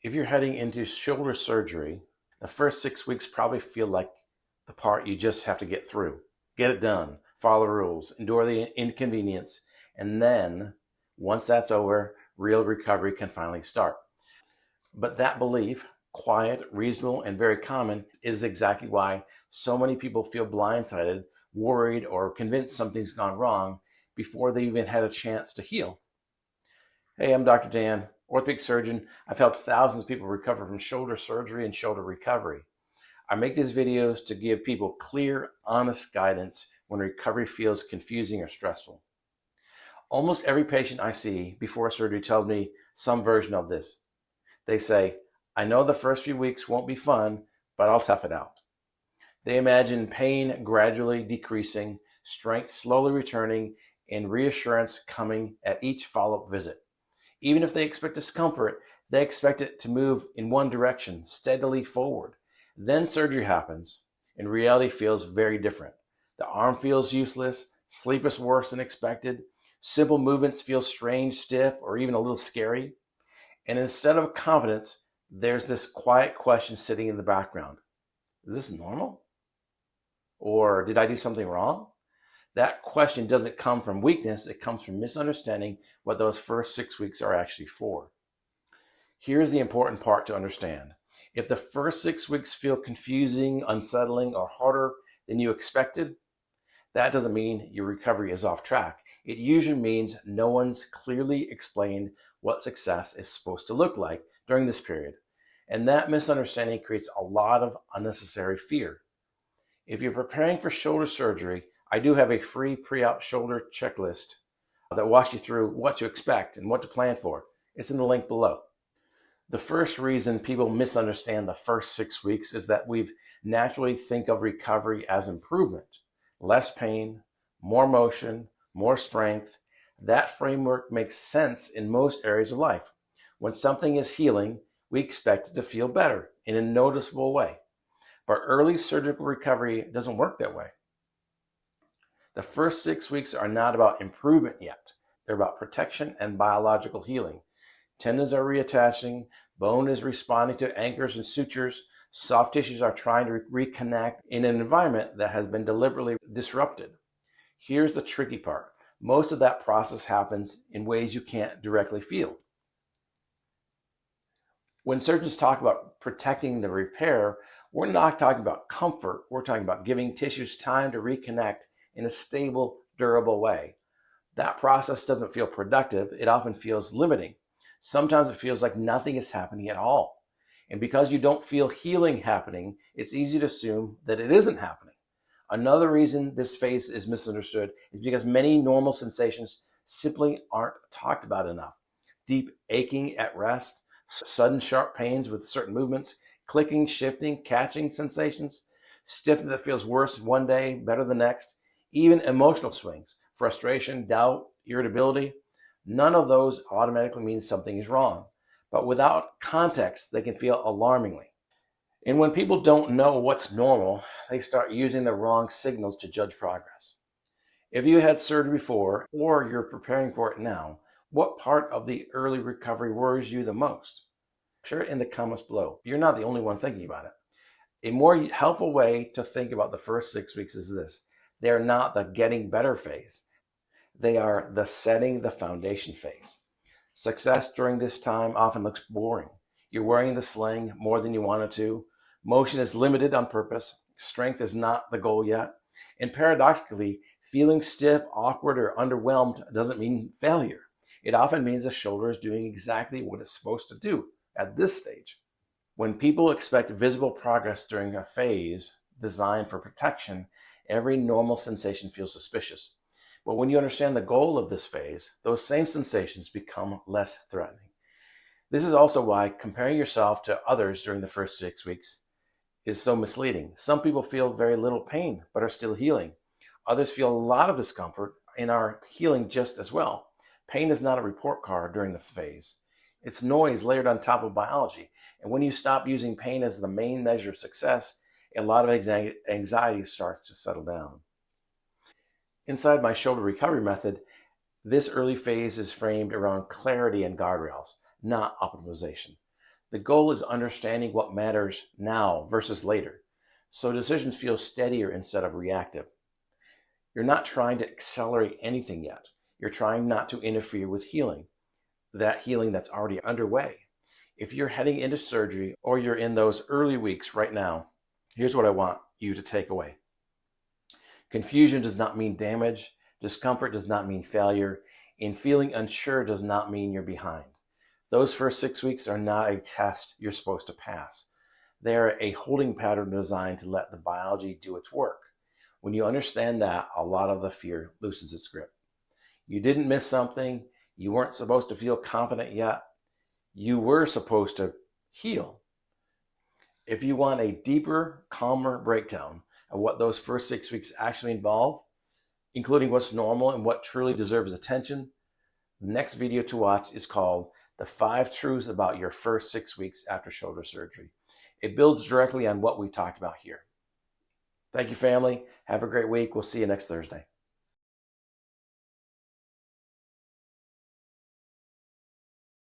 If you're heading into shoulder surgery, the first 6 weeks probably feel like the part you just have to get through. Get it done, follow the rules, endure the inconvenience, and then, once that's over, real recovery can finally start. But that belief, quiet, reasonable, and very common, is exactly why so many people feel blindsided, worried, or convinced something's gone wrong before they even had a chance to heal. Hey, I'm Dr. Dan, orthopedic surgeon. I've helped thousands of people recover from shoulder surgery and shoulder recovery. I make these videos to give people clear, honest guidance when recovery feels confusing or stressful. Almost every patient I see before surgery tells me some version of this. They say, I know the first few weeks won't be fun, but I'll tough it out. They imagine pain gradually decreasing, strength slowly returning, and reassurance coming at each follow-up visit. Even if they expect discomfort, they expect it to move in one direction, steadily forward. Then surgery happens, and reality feels very different. The arm feels useless, sleep is worse than expected, simple movements feel strange, stiff, or even a little scary. And instead of confidence, there's this quiet question sitting in the background. Is this normal? Or did I do something wrong? That question doesn't come from weakness, it comes from misunderstanding what those first 6 weeks are actually for. Here's the important part to understand. If the first 6 weeks feel confusing, unsettling, or harder than you expected, that doesn't mean your recovery is off track. It usually means no one's clearly explained what success is supposed to look like during this period. And that misunderstanding creates a lot of unnecessary fear. If you're preparing for shoulder surgery, I do have a free pre-op shoulder checklist that walks you through what to expect and what to plan for. It's in the link below. The first reason people misunderstand the first 6 weeks is that we've naturally think of recovery as improvement. Less pain, more motion, more strength. That framework makes sense in most areas of life. When something is healing, we expect it to feel better in a noticeable way. But early surgical recovery doesn't work that way. The first 6 weeks are not about improvement yet. They're about protection and biological healing. Tendons are reattaching, bone is responding to anchors and sutures, soft tissues are trying to reconnect in an environment that has been deliberately disrupted. Here's the tricky part. Most of that process happens in ways you can't directly feel. When surgeons talk about protecting the repair, we're not talking about comfort. We're talking about giving tissues time to reconnect in a stable, durable way. That process doesn't feel productive. It often feels limiting. Sometimes it feels like nothing is happening at all. And because you don't feel healing happening, it's easy to assume that it isn't happening. Another reason this phase is misunderstood is because many normal sensations simply aren't talked about enough. Deep aching at rest, sudden sharp pains with certain movements, clicking, shifting, catching sensations, stiffness that feels worse one day, better the next, even emotional swings, frustration, doubt, irritability. None of those automatically means something is wrong, but without context, they can feel alarmingly. And when people don't know what's normal, they start using the wrong signals to judge progress. If you had surgery before, or you're preparing for it now, what part of the early recovery worries you the most? Share it in the comments below. You're not the only one thinking about it. A more helpful way to think about the first 6 weeks is this. They are not the getting better phase. They are the setting the foundation phase. Success during this time often looks boring. You're wearing the sling more than you wanted to. Motion is limited on purpose. Strength is not the goal yet. And paradoxically, feeling stiff, awkward, or underwhelmed doesn't mean failure. It often means the shoulder is doing exactly what it's supposed to do at this stage. When people expect visible progress during a phase designed for protection, every normal sensation feels suspicious. But when you understand the goal of this phase, those same sensations become less threatening. This is also why comparing yourself to others during the first 6 weeks is so misleading. Some people feel very little pain but are still healing. Others feel a lot of discomfort and are healing just as well. Pain is not a report card during the phase. It's noise layered on top of biology. And when you stop using pain as the main measure of success, a lot of anxiety starts to settle down. Inside my shoulder recovery method, this early phase is framed around clarity and guardrails, not optimization. The goal is understanding what matters now versus later, so decisions feel steadier instead of reactive. You're not trying to accelerate anything yet. You're trying not to interfere with healing, that healing that's already underway. If you're heading into surgery or you're in those early weeks right now, here's what I want you to take away. Confusion does not mean damage. Discomfort does not mean failure. And feeling unsure does not mean you're behind. Those first 6 weeks are not a test you're supposed to pass. They're a holding pattern designed to let the biology do its work. When you understand that, a lot of the fear loosens its grip. You didn't miss something. You weren't supposed to feel confident yet. You were supposed to heal. If you want a deeper, calmer breakdown of what those first 6 weeks actually involve, including what's normal and what truly deserves attention, the next video to watch is called The 5 Truths About Your First 6 Weeks After Shoulder Surgery. It builds directly on what we talked about here. Thank you, family. Have a great week. We'll see you next Thursday.